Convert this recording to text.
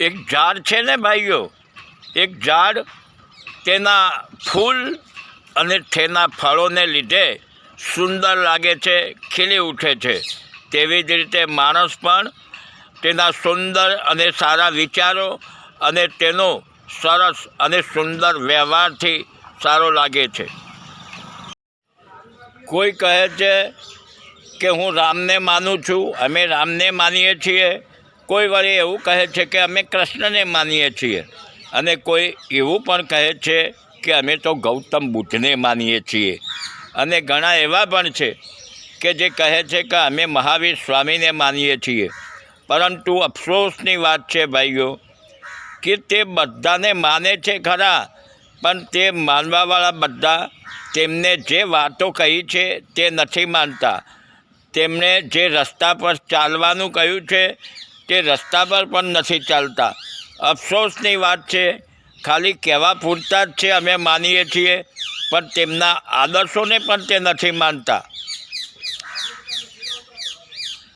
એક ઝાડ છે ને ભાઈઓ, એક ઝાડ તેના ફૂલ અને તેના ફળોને લીધે સુંદર લાગે છે, ખીલી ઉઠે છે. તેવી જ રીતે માણસ પણ તેના સુંદર અને સારા વિચારો અને તેનો સરસ અને સુંદર વ્યવહારથી સારો લાગે છે. કોઈ કહે છે કે હું રામને માનું છું, અમે રામને માનીએ છીએ. કોઈ વળી એવું કહે છે કે અમે કૃષ્ણને માનીએ છીએ. અને કોઈ એવું પણ કહે છે કે અમે તો ગૌતમ બુદ્ધને માનીએ છીએ. અને ઘણા એવા પણ છે કે જે કહે છે કે અમે મહાવીર સ્વામીને માનીએ છીએ. પરંતુ અફસોસની વાત છે ભાઈઓ કે તે બધાને માને છે ખરા, પણ તે માનવાવાળા બધા તેમને જે વાતો કહી છે તે નથી માનતા. તેમણે જે રસ્તા પર ચાલવાનું કહ્યું છે તે રસ્તા પર પણ નથી ચાલતા. અફસોસની વાત છે, ખાલી કહેવા પૂરતા જ છે અમે માનીએ છીએ, પણ તેમના આદર્શોને પણ તે નથી માનતા.